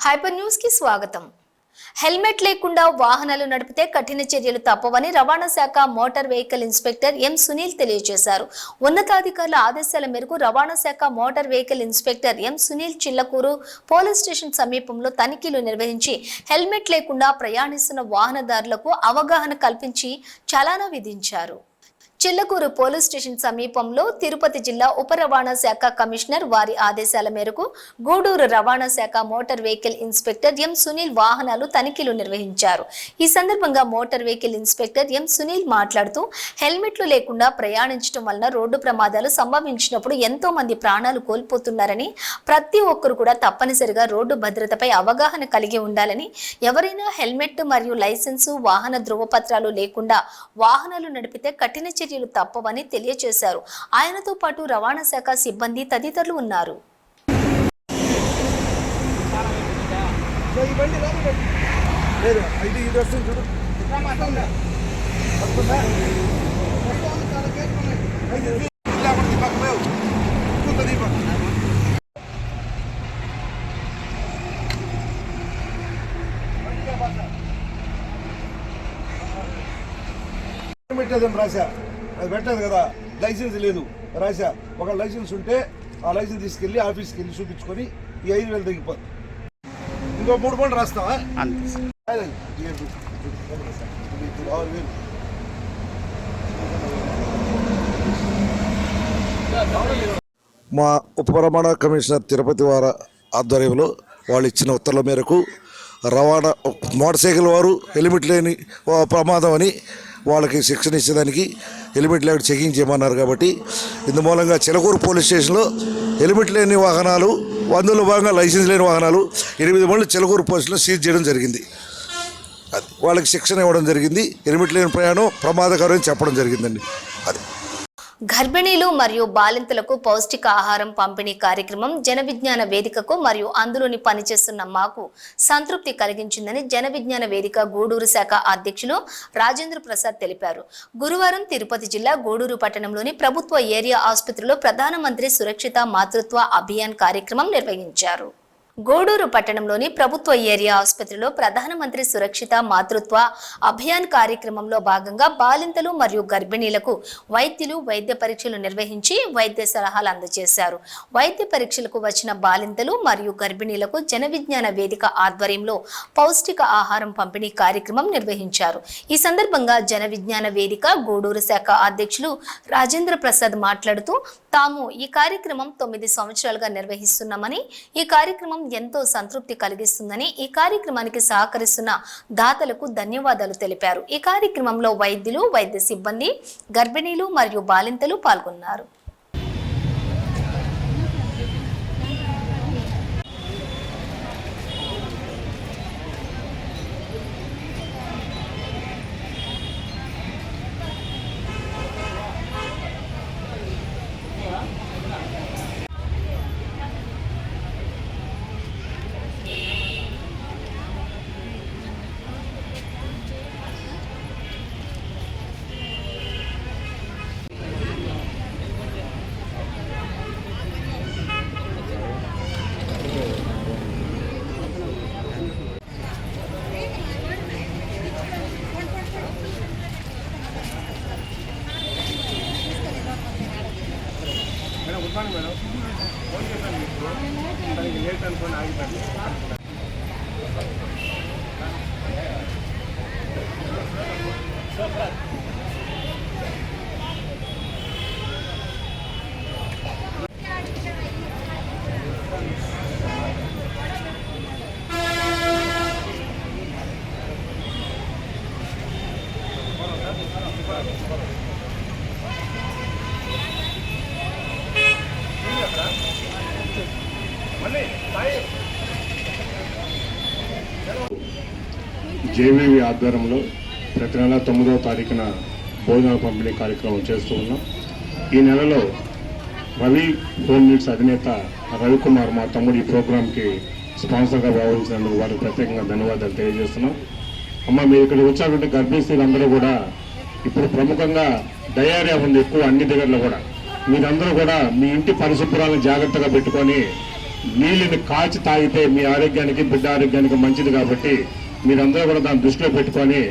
Hyper news కి స్వాగతం. Helmet లేకుండా వాహనాలు నడిపితే కఠిన చర్యలు తప్పవని రవాణా శాఖ motor vehicle inspector M Sunil తెలియజేశారు. ఉన్నతాధికారుల ఆదేశాల మేరకు రవాణా శాఖ motor vehicle inspector M Sunil Chillakuru police station సమీపంలో తనిఖీలు నిర్వహించి హెల్మెట్ లేకుండా ప్రయాణిస్తున్న వాహనదారులకు అవగాహన కల్పించి చలానా విధించారు. చిల్లకూరు పోలీస్ స్టేషన్ సమీపంలో తిరుపతి జిల్లా ఉప రవాణా శాఖ కమిషనర్ వారి ఆదేశాల మేరకు గూడూరు రవాణా శాఖ motor vehicle inspector M Sunil వాహనాలు తనిఖీలు నిర్వహించారు. ఈ సందర్భంగా motor vehicle inspector M Sunil మాట్లాడుతూ హెల్మెట్లు లేకుండా ప్రయాణించడం వలన రోడ్డు ప్రమాదాలు సంభవించినప్పుడు ఎంతో మంది ప్రాణాలు కోల్పోతున్నారని, ప్రతి ఒక్కరు కూడా తప్పనిసరిగా రోడ్డు భద్రతపై అవగాహన కలిగి ఉండాలని, ఎవరైనా హెల్మెట్ మరియు లైసెన్సు వాహన ధృవపత్రాలు లేకుండా వాహనాలు నడిపితే కఠిన చర్యలు తప్పవని తెలియజేశారు. ఆయనతో పాటు రవాణా శాఖ సిబ్బంది తదితరులు ఉన్నారు. రాశా అది పెట్టలేదు కదా, లైసెన్స్ లేదు రాశా. ఒక లైసెన్స్ ఉంటే ఆ లైసెన్స్ తీసుకెళ్ళి ఆఫీస్కి వెళ్ళి చూపించుకొని ఈ 5,000 తగ్గిపోతుంది. ఇంకో 3 పండ్లు రాస్తావా? మా ఉప రవాణా కమిషనర్ తిరుపతి వారి ఆధ్వర్యంలో వాళ్ళు ఇచ్చిన ఉత్తర్వుల మేరకు రవాణా మోటార్ సైకిల్ వారు హెల్మెట్ లేని ప్రమాదం అని వాళ్ళకి శిక్షణ ఇచ్చేదానికి హెల్మెట్ లేకుండా చెకింగ్ చేయమన్నారు. కాబట్టి ఇందు మూలంగా చిలకూరు పోలీస్ స్టేషన్లో హెల్మెట్ లేని వాహనాలు, అందులో భాగంగా లైసెన్స్ లేని వాహనాలు 8 మంది చిలకూరు పోలీసులో సీజ్ చేయడం జరిగింది. అది వాళ్ళకి శిక్షణ ఇవ్వడం జరిగింది. హెల్మెట్ లేని ప్రయాణం ప్రమాదకరమని చెప్పడం జరిగిందండి. అది గర్భిణీలు మరియు బాలింతలకు పౌష్టిక ఆహారం పంపిణీ కార్యక్రమం జన విజ్ఞాన వేదికకు మరియు అందులోని పనిచేస్తున్న మాకు సంతృప్తి కలిగించిందని జన విజ్ఞాన వేదిక గూడూరు శాఖ అధ్యక్షులు రాజేంద్ర ప్రసాద్ తెలిపారు. గురువారం తిరుపతి జిల్లా గూడూరు పట్టణంలోని ప్రభుత్వ ఏరియా ఆసుపత్రిలో ప్రధానమంత్రి సురక్షిత మాతృత్వ అభియాన్ కార్యక్రమం నిర్వహించారు. గూడూరు పట్టణంలోని ప్రభుత్వ ఏరియా ఆసుపత్రిలో ప్రధానమంత్రి సురక్షిత మాతృత్వ అభియాన్ కార్యక్రమంలో భాగంగా బాలింతలు మరియు గర్భిణీలకు వైద్యులు వైద్య పరీక్షలు నిర్వహించి వైద్య సలహాలు అందజేశారు. వైద్య పరీక్షలకు వచ్చిన బాలింతలు మరియు గర్భిణీలకు జన విజ్ఞాన వేదిక ఆధ్వర్యంలో పౌష్టిక ఆహారం పంపిణీ కార్యక్రమం నిర్వహించారు. ఈ సందర్భంగా జన విజ్ఞాన వేదిక గూడూరు శాఖ అధ్యక్షులు రాజేంద్ర ప్రసాద్ మాట్లాడుతూ, తాము ఈ కార్యక్రమం 9 సంవత్సరాలుగా నిర్వహిస్తున్నామని, ఈ కార్యక్రమం ఎంతో సంతృప్తి కలిగిస్తుందని, ఈ కార్యక్రమానికి సహకరిస్తున్న దాతలకు ధన్యవాదాలు తెలిపారు. ఈ కార్యక్రమంలో వైద్యులు, వైద్య సిబ్బంది, గర్భిణీలు మరియు బాలింతలు పాల్గొన్నారు. మేడం ఫోన్ చేశాను మీకు, దానికి లేట్ అనుకోని ఆగిపోయింది. జేవీవి ఆధ్వర్యంలో ప్రతి నెల 9వ తారీఖున భోజనాల పంపిణీ కార్యక్రమం చేస్తూ ఉన్నాం. ఈ నెలలో రవి హోమ్ నీడ్స్ అధినేత రవికుమార్ మా తమ్ముడు ఈ ప్రోగ్రాంకి స్పాన్సర్గా వ్యవహరించినందుకు వారికి ప్రత్యేకంగా ధన్యవాదాలు తెలియజేస్తున్నాం. అమ్మ, మీరు ఇక్కడ వచ్చారంటే గర్భిణీ స్త్రీలందరూ కూడా ఇప్పుడు ప్రముఖంగా డయేరియా ఉంది ఎక్కువ అన్ని దగ్గరలో కూడా. మీరందరూ కూడా మీ ఇంటి పరిశుభ్రాలను జాగ్రత్తగా పెట్టుకొని నీళ్ళని కాచి తాగితే మీ ఆరోగ్యానికి బిడ్డ ఆరోగ్యానికి మంచిది కాబట్టి మీరందరూ కూడా దాన్ని దృష్టిలో పెట్టుకొని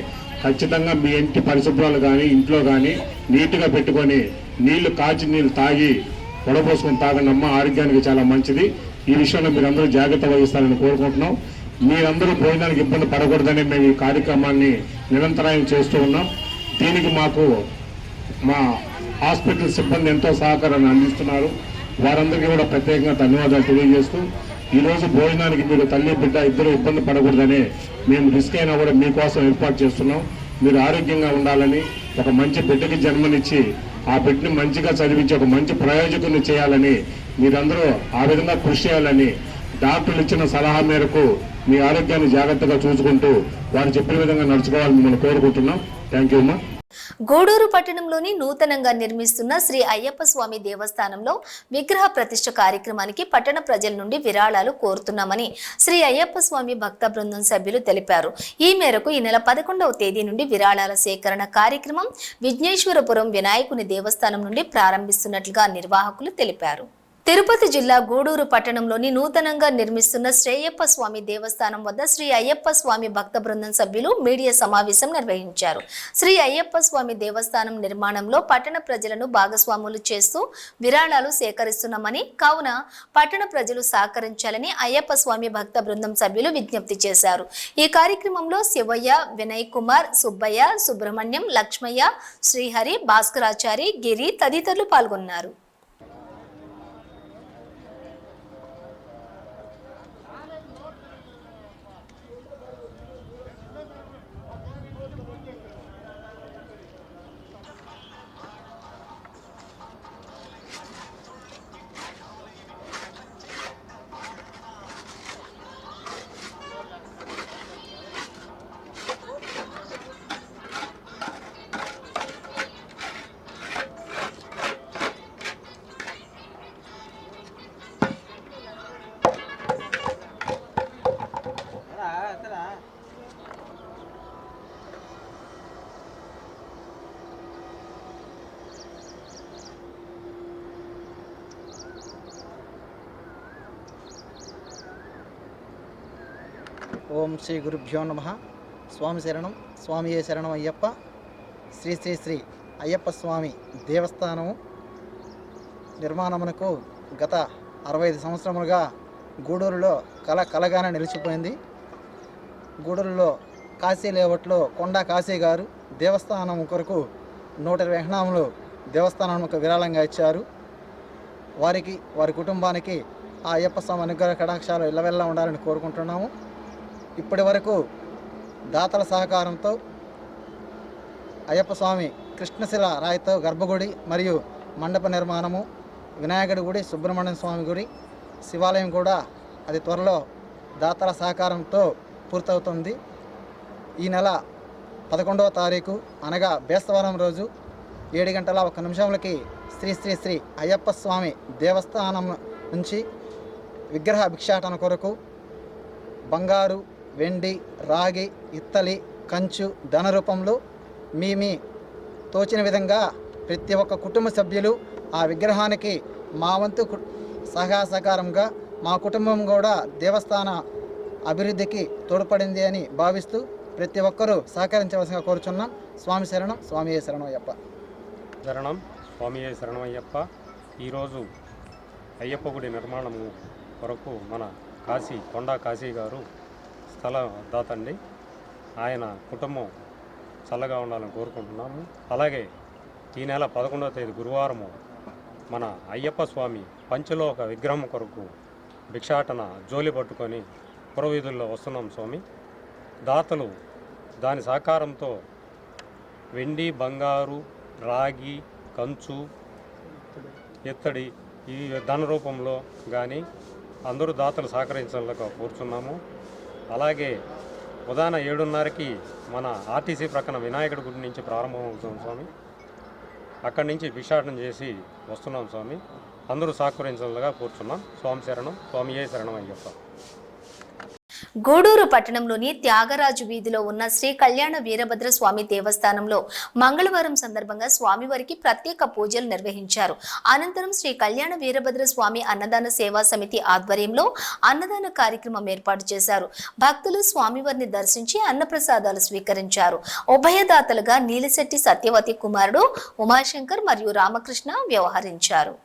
ఖచ్చితంగా మీ ఇంటి పరిశుభ్రాలు కానీ ఇంట్లో కానీ నీట్గా పెట్టుకొని కాచి నీళ్ళు తాగి వడపోసుకొని తాగండి అమ్మ, ఆరోగ్యానికి చాలా మంచిది. ఈ విషయంలో మీరందరూ జాగ్రత్త వహిస్తారని కోరుకుంటున్నాం. మీరందరూ భోజనానికి ఇబ్బంది పడకూడదని మేము ఈ కార్యక్రమాన్ని నిరంతరాయం చేస్తూ ఉన్నాం. దీనికి మాకు మా హాస్పిటల్ సిబ్బంది ఎంతో సహకారాన్ని అందిస్తున్నారు. వారందరికీ కూడా ప్రత్యేకంగా ధన్యవాదాలు తెలియజేస్తూ ఈరోజు భోజనానికి మీరు తల్లి బిడ్డ ఇద్దరు ఇబ్బంది పడకూడదని మేము రిస్క్ అయినా కూడా మీకోసం ఏర్పాటు చేస్తున్నాం. మీరు ఆరోగ్యంగా ఉండాలని, ఒక మంచి బిడ్డకి జన్మనిచ్చి ఆ బిడ్డని మంచిగా చదివించి ఒక మంచి ప్రయోజకుని చేయాలని మీరందరూ ఆ విధంగా కృషి చేయాలని డాక్టర్లు ఇచ్చిన సలహా మేరకు మీ ఆరోగ్యాన్ని జాగ్రత్తగా చూసుకుంటూ వారు చెప్పిన విధంగా నడుచుకోవాలని మిమ్మల్ని కోరుకుంటున్నాం. థ్యాంక్ యూ అమ్మా. గూడూరు పట్టణంలోని నూతనంగా నిర్మిస్తున్న శ్రీ అయ్యప్ప స్వామి దేవస్థానంలో విగ్రహ ప్రతిష్ఠ కార్యక్రమానికి పట్టణ ప్రజల నుండి విరాళాలు కోరుతున్నామని శ్రీ అయ్యప్ప స్వామి భక్త బృందం సభ్యులు తెలిపారు. ఈ మేరకు ఈ నెల 11వ తేదీ నుండి విరాళాల సేకరణ కార్యక్రమం విఘ్నేశ్వరపురం వినాయకుని దేవస్థానం నుండి ప్రారంభిస్తున్నట్లుగా నిర్వాహకులు తెలిపారు. తిరుపతి జిల్లా గూడూరు పట్టణంలోని నూతనంగా నిర్మిస్తున్న శ్రేయప్ప స్వామి దేవస్థానం వద్ద శ్రీ అయ్యప్ప స్వామి భక్త బృందం సభ్యులు మీడియా సమావేశం నిర్వహించారు. శ్రీ అయ్యప్ప స్వామి దేవస్థానం నిర్మాణంలో పట్టణ ప్రజలను భాగస్వాములు చేస్తూ విరాళాలు సేకరిస్తున్నామని, కావున పట్టణ ప్రజలు సహకరించాలని అయ్యప్ప స్వామి భక్త బృందం సభ్యులు విజ్ఞప్తి చేశారు. ఈ కార్యక్రమంలో శివయ్య, వినయ్ కుమార్, సుబ్బయ్య, సుబ్రహ్మణ్యం, లక్ష్మయ్య, శ్రీహరి, భాస్కరాచారి, గిరి తదితరులు పాల్గొన్నారు. ఓం శ్రీ గురుభ్యో నమః. స్వామి శరణం, స్వామియే శరణం అయ్యప్ప. శ్రీ శ్రీ శ్రీ అయ్యప్ప స్వామి దేవస్థానము నిర్మాణమునకు గత 65 సంవత్సరములుగా గూడూరులో కలగానే నిలిచిపోయింది. గూడూరులో కాశీ లేఅవుట్లో కొండా కాశీ గారు దేవస్థానం కొరకు 120 ఎకరాలు దేవస్థానంకు విరాళంగా ఇచ్చారు. వారికి, వారి కుటుంబానికి ఆ అయ్యప్ప స్వామి అనుగ్రహ కటాక్షాలు ఇళ్ళవెల్లా ఉండాలని కోరుకుంటున్నాము. ఇప్పటి వరకు దాతల సహకారంతో అయ్యప్ప స్వామి కృష్ణశిల రాయితో గర్భగుడి మరియు మండప నిర్మాణము, వినాయకుడి గుడి, సుబ్రహ్మణ్య స్వామి గుడి, శివాలయం కూడా అది త్వరలో దాతల సహకారంతో పూర్తవుతుంది. ఈ నెల 11వ తారీఖు అనగా బేస్తవారం రోజు 7:01 శ్రీ శ్రీ శ్రీ అయ్యప్ప స్వామి దేవస్థానం నుంచి విగ్రహ భిక్షాటన కొరకు బంగారు, వెండి, రాగి, ఇత్తలి, కంచు ధన రూపంలో మీ తోచిన విధంగా ప్రతి ఒక్క కుటుంబ సభ్యులు ఆ విగ్రహానికి మా వంతు సహకారంగా మా కుటుంబం కూడా దేవస్థాన అభివృద్ధికి తోడ్పడింది అని భావిస్తూ ప్రతి ఒక్కరూ సహకరించవలసిందిగా కోరుచున్నాం. స్వామి శరణం, స్వామియే శరణం అయ్యప్ప. శరణం, స్వామియే శరణం అయ్యప్ప. ఈరోజు అయ్యప్ప గుడి నిర్మాణం కొరకు మన కొండా కాశీ గారు స్థల దాతండి. ఆయన కుటుంబం చల్లగా ఉండాలని కోరుకుంటున్నాము. అలాగే ఈ నెల 11వ తేదీ గురువారము మన అయ్యప్ప స్వామి పంచలోక విగ్రహం కొరకు భిక్షాటన జోలి పట్టుకొని పురవీధుల్లో వస్తున్నాం స్వామి. దాతలు దాని సహకారంతో వెండి, బంగారు, రాగి, కంచు, ఇత్తడి ఈ ధన రూపంలో కానీ అందరూ దాతలు సహకరించాలని కోరుచున్నాము. అలాగే ఉదయం 7:30కి మన ఆర్టీసీ ప్రక్కన వినాయకుడి గుడి నుంచి ప్రారంభమవుతుంది స్వామి. అక్కడి నుంచి భిక్షాటన చేసి వస్తున్నాం స్వామి. అందరూ సహకరించాలని కోరుచున్నాం. స్వామి శరణం, స్వామియే శరణం అయ్యప్ప. గూడూరు పట్టణంలోని త్యాగరాజు వీధిలో ఉన్న శ్రీ కళ్యాణ వీరభద్ర స్వామి దేవస్థానంలో మంగళవారం సందర్భంగా స్వామివారికి ప్రత్యేక పూజలు నిర్వహించారు. అనంతరం శ్రీ కళ్యాణ వీరభద్ర స్వామి అన్నదాన సేవా సమితి ఆధ్వర్యంలో అన్నదాన కార్యక్రమం ఏర్పాటు చేశారు. భక్తులు స్వామివారిని దర్శించి అన్నప్రసాదాలు స్వీకరించారు. ఉభయదాతలుగా నీలిశెట్టి సత్యవతి కుమారుడు ఉమాశంకర్ మరియు రామకృష్ణ వ్యవహరించారు.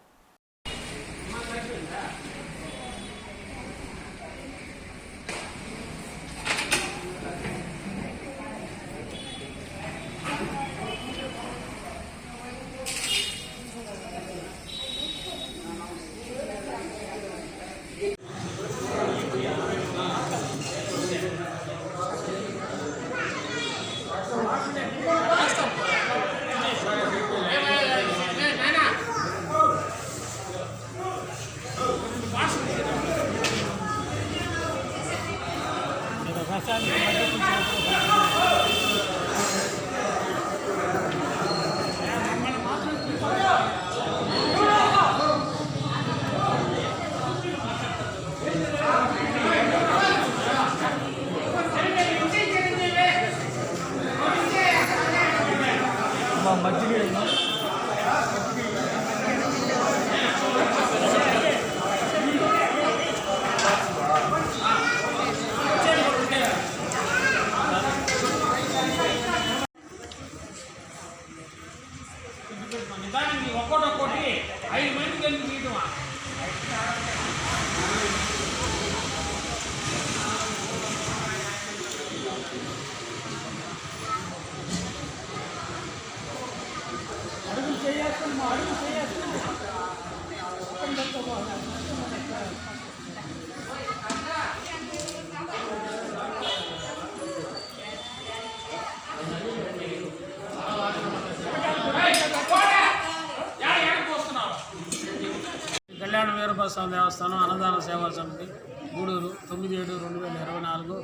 కళ్యాణ వీరభద్ర స్వామి దేవస్థానం అన్నదాన సేవా సమితి గూడూరు 9/7/2024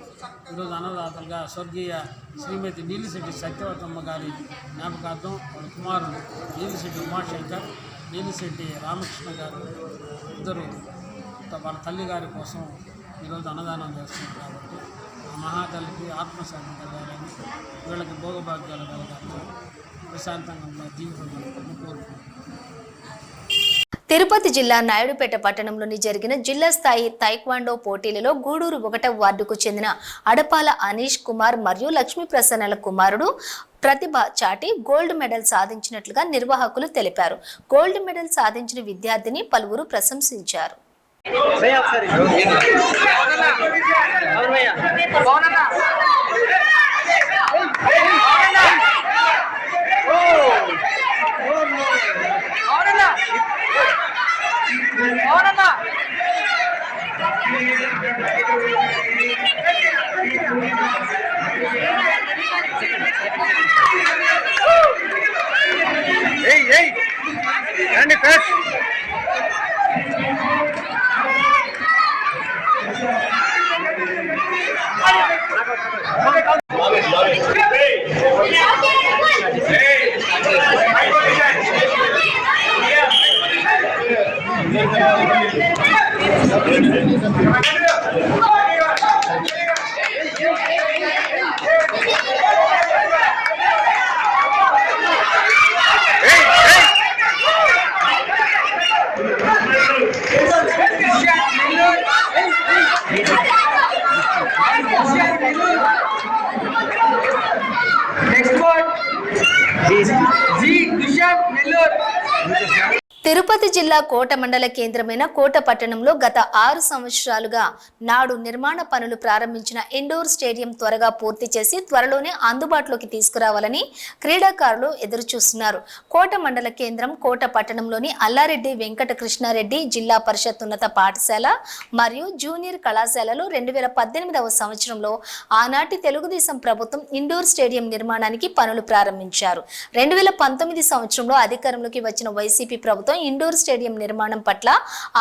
ఈరోజు అన్నదాతలుగా స్వర్గీయ శ్రీమతి నీలిశెట్టి సత్యవతమ్మ గారి జ్ఞాపకార్థం వాళ్ళ కుమారుడు నీలిశెట్టి ఉమాశంకర్, నీలిశెట్టి రామకృష్ణ గారు ఇద్దరు వాళ్ళ తల్లి గారి కోసం ఈరోజు అన్నదానం చేస్తున్నారు. కాబట్టి ఆ మహాతల్లికి ఆత్మశాంతి కలగాలని, వీళ్ళకి భోగభాగ్యాలు కలగాలని, ప్రశాంతంగా జీవితం కోరుకుంటున్నారు. తిరుపతి జిల్లా నాయుడుపేట పట్టణంలోని జరిగిన జిల్లా స్థాయి తైక్వాండో పోటీలలో గూడూరు 1వ వార్డుకు చెందిన అడపాల అనీష్ కుమార్ మరియు లక్ష్మీ ప్రసన్నల కుమారుడు ప్రతిభ చాటి గోల్డ్ మెడల్ సాధించినట్లుగా నిర్వాహకులు తెలిపారు. గోల్డ్ మెడల్ సాధించిన విద్యార్థిని పలువురు ప్రశంసించారు. తిరుపతి జిల్లా కోట మండల కేంద్రమైన కోట పట్టణంలో గత 6 సంవత్సరాలుగా నాడు నిర్మాణ పనులు ప్రారంభించిన ఇండోర్ స్టేడియం త్వరగా పూర్తి చేసి త్వరలోనే అందుబాటులోకి తీసుకురావాలని క్రీడాకారులు ఎదురుచూస్తున్నారు. కోట మండల కేంద్రం కోట పట్టణంలోని అల్లారెడ్డి వెంకట కృష్ణారెడ్డి జిల్లా పరిషత్ ఉన్నత పాఠశాల మరియు జూనియర్ కళాశాలలో 2018వ సంవత్సరంలో ఆనాటి తెలుగుదేశం ప్రభుత్వం ఇండోర్ స్టేడియం నిర్మాణానికి పనులు ప్రారంభించారు. 2019 సంవత్సరంలో అధికారంలోకి వచ్చిన వైసీపీ ప్రభుత్వం ఇండోర్ స్టేడియం నిర్మాణం పట్ల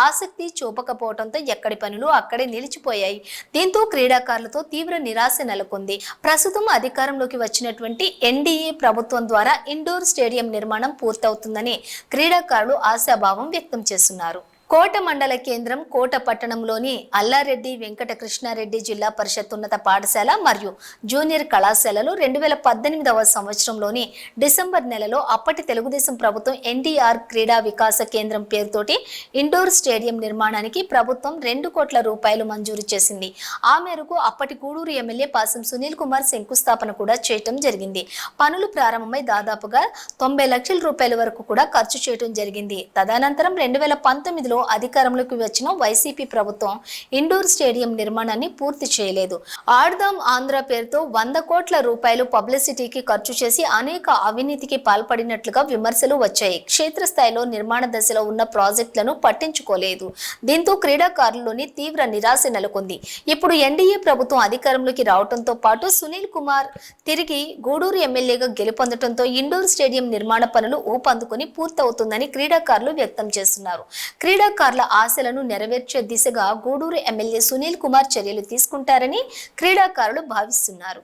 ఆసక్తి చూపకపోవడంతో ఎక్కడి పనులు అక్కడే నిలిచిపోయాయి. దీంతో క్రీడాకారులతో తీవ్ర నిరాశ నెలకొంది. ప్రస్తుతం అధికారంలోకి వచ్చినటువంటి ఎన్డీఏ ప్రభుత్వం ద్వారా ఇండోర్ స్టేడియం నిర్మాణం పూర్తవుతుందని క్రీడాకారులు ఆశాభావం వ్యక్తం చేస్తున్నారు. కోట మండల కేంద్రం కోట పట్టణంలోని అల్లారెడ్డి వెంకట కృష్ణారెడ్డి జిల్లా పరిషత్ ఉన్నత పాఠశాల మరియు జూనియర్ కళాశాలలో 2018వ సంవత్సరంలోని డిసెంబర్ నెలలో అప్పటి తెలుగుదేశం ప్రభుత్వం ఎన్టీఆర్ క్రీడా వికాస కేంద్రం పేరుతోటి ఇండోర్ స్టేడియం నిర్మాణానికి ప్రభుత్వం 2 కోట్ల రూపాయలు మంజూరు చేసింది. ఆ మేరకు అప్పటి గూడూరు ఎమ్మెల్యే పాసం సునీల్ కుమార్ శంకుస్థాపన కూడా చేయటం జరిగింది. పనులు ప్రారంభమై దాదాపుగా 90 లక్షల రూపాయల వరకు కూడా ఖర్చు చేయడం జరిగింది. తదనంతరం 2019లో అధికారంలోకి వచ్చిన వైసీపీ ప్రభుత్వం ఇండోర్ స్టేడియం నిర్మాణాన్ని పూర్తి చేయలేదు. ఆడదాం ఆంధ్ర పేరుతో 100 కోట్ల రూపాయలు పబ్లిసిటీకి ఖర్చు చేసి అనేక అవినీతికి పాల్పడినట్లుగా విమర్శలు వచ్చాయి. క్షేత్రస్థాయిలో నిర్మాణ దశలో ఉన్న ప్రాజెక్టులను పట్టించుకోలేదు. దీంతో క్రీడాకారుల్లోని తీవ్ర నిరాశ నెలకొంది. ఇప్పుడు ఎన్డీఏ ప్రభుత్వం అధికారంలోకి రావడంతో పాటు సునీల్ కుమార్ తిరిగి గూడూరు ఎమ్మెల్యేగా గెలుపొందడంతో ఇండోర్ స్టేడియం నిర్మాణ పనులు ఊపందుకొని పూర్తవుతుందని క్రీడాకారులు వ్యక్తం చేస్తున్నారు. క్రీడాకారుల ఆశలను నెరవేర్చే దిశగా గూడూరు ఎమ్మెల్యే సునీల్ కుమార్ చర్యలు తీసుకుంటారని క్రీడాకారులు భావిస్తున్నారు.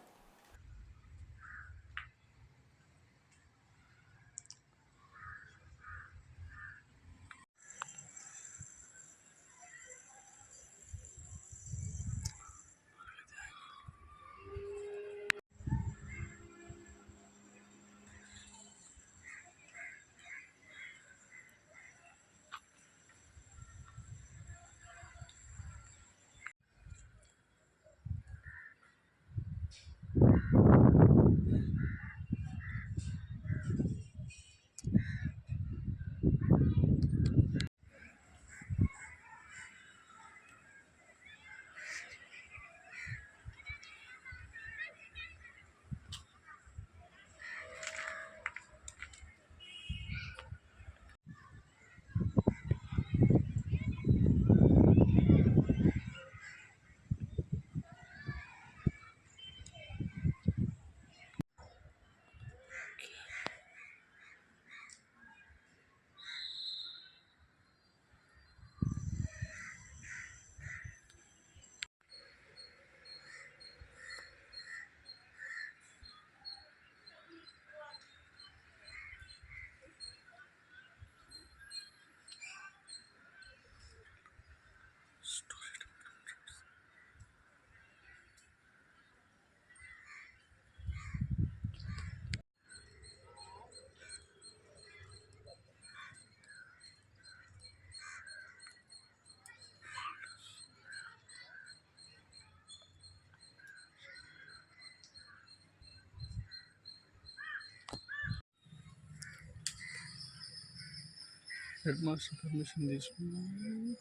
హెడ్ మాస్టర్ పర్మిషన్ తీసుకున్నాను.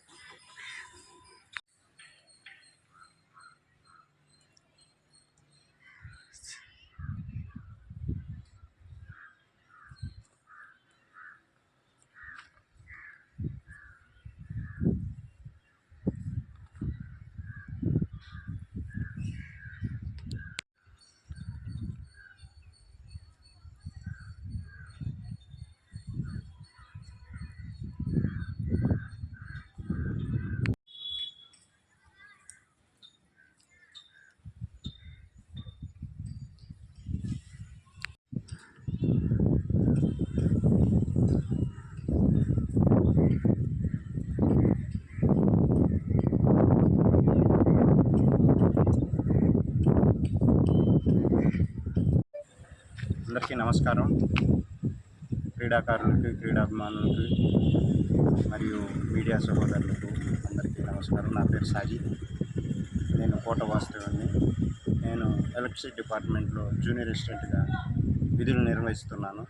అందరికీ నమస్కారం. క్రీడాకారులకి, క్రీడాభిమానులకి మరియు మీడియా సహోదరులకు అందరికీ నమస్కారం. నా పేరు సాజిద్. నేను కోట వాస్తవాన్ని. నేను ఎలక్ట్రిసిటీ డిపార్ట్మెంట్లో జూనియర్ అసిస్టెంట్గా విధులు నిర్వహిస్తున్నాను.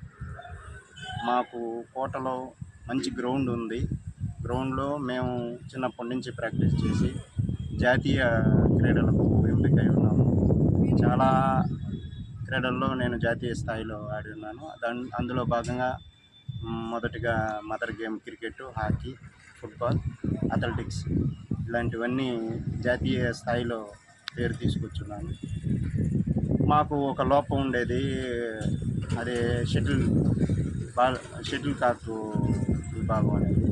మాకు కోటలో మంచి గ్రౌండ్ ఉంది. గ్రౌండ్లో మేము చిన్నప్పటి నుంచి ప్రాక్టీస్ చేసి జాతీయ క్రీడలకు ఎంపికై ఉన్నాము. చాలా క్రీడల్లో నేను జాతీయ స్థాయిలో ఆడి ఉన్నాను. అందులో భాగంగా మొదటిగా mother game cricket, hockey, football, athletics ఇలాంటివన్నీ జాతీయ స్థాయిలో పేరు తీసుకొచ్చున్నాను. మాకు ఒక లోపం ఉండేది, అదే షటిల్ కాక్ విభాగం అనేది.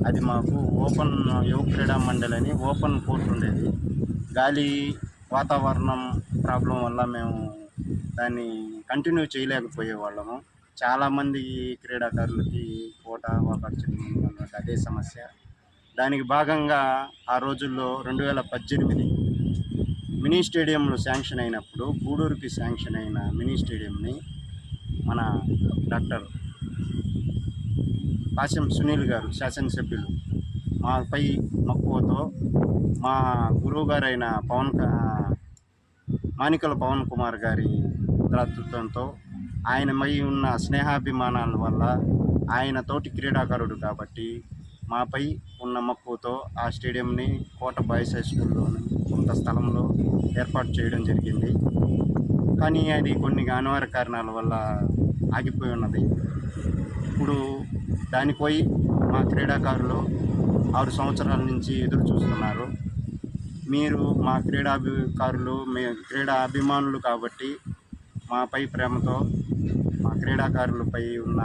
అది మాకు ఓపెన్ యువ క్రీడా మండలి అని ఓపెన్ కోర్ట్ ఉండేది. గాలి వాతావరణం ప్రాబ్లం వల్ల మేము దాన్ని కంటిన్యూ చేయలేకపోయేవాళ్ళము. చాలామంది క్రీడాకారులకి కోట వాపర్చుకుని అదే సమస్య. దానికి భాగంగా ఆ రోజుల్లో 2018 మినీ స్టేడియంలు శాంక్షన్ అయినప్పుడు గూడూరుకి శాంక్షన్ అయిన మినీ స్టేడియంని మన డాక్టర్ కాశం సునీల్ గారు శాసనసభ్యులు మాపై మక్కువతో మా గురువు గారైన మానికల పవన్ కుమార్ గారి దాతృత్వంతో ఆయనపై ఉన్న స్నేహాభిమానాల వల్ల ఆయన తోటి క్రీడాకారుడు కాబట్టి మాపై ఉన్న మక్కువతో ఆ స్టేడియంని కోట బాయ్స్ హై స్కూల్లోని కొంత స్థలంలో ఏర్పాటు చేయడం జరిగింది. కానీ అది కొన్ని అనివార్య కారణాల వల్ల ఆగిపోయి ఉన్నది. ఇప్పుడు దానిపై మా క్రీడాకారులు 6 సంవత్సరాల నుంచి ఎదురు చూస్తున్నారు. మీరు మా క్రీడా అభిమానులు కాబట్టి మాపై ప్రేమతో మా క్రీడాకారులపై ఉన్న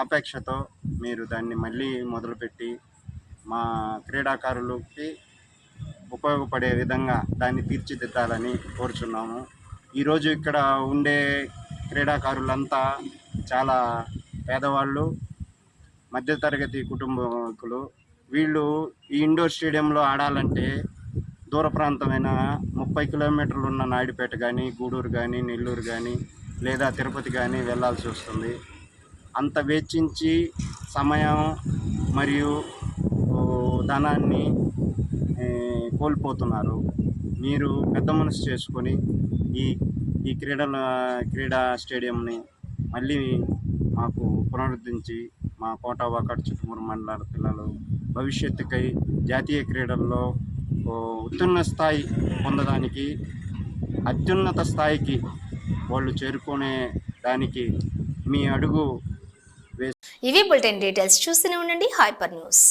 ఆపేక్షతో మీరు దాన్ని మళ్ళీ మొదలుపెట్టి మా క్రీడాకారులకి ఉపయోగపడే విధంగా దాన్ని తీర్చిదిద్దాలని కోరుచున్నాము. ఈరోజు ఇక్కడ ఉండే క్రీడాకారులంతా చాలా పేదవాళ్ళు, మధ్యతరగతి కుటుంబకులు. వీళ్ళు ఈ ఇండోర్ స్టేడియంలో ఆడాలంటే దూర ప్రాంతమైన 30 కిలోమీటర్లు ఉన్న నాయుడుపేట కానీ, గూడూరు కానీ, నెల్లూరు కానీ లేదా తిరుపతి కానీ వెళ్ళాల్సి వస్తుంది. అంత వెచ్చించి సమయం మరియు ధనాన్ని కోల్పోతున్నారు. మీరు పెద్ద మనసు చేసుకొని ఈ క్రీడా స్టేడియంని మళ్ళీ మాకు పునరుద్ధరించి మా కోట వాకాడు చుట్టుమూరు మండలాల పిల్లలు భవిష్యత్తుకై జాతీయ క్రీడల్లో ఉత్తీర్ణ స్థాయి పొందడానికి, అత్యున్నత స్థాయికి వాళ్ళు చేరుకునే దానికి మీ అడుగు ఇవి బులెటిన్ డీటెయిల్స్. చూస్తూనే ఉండండి హైపర్ న్యూస్.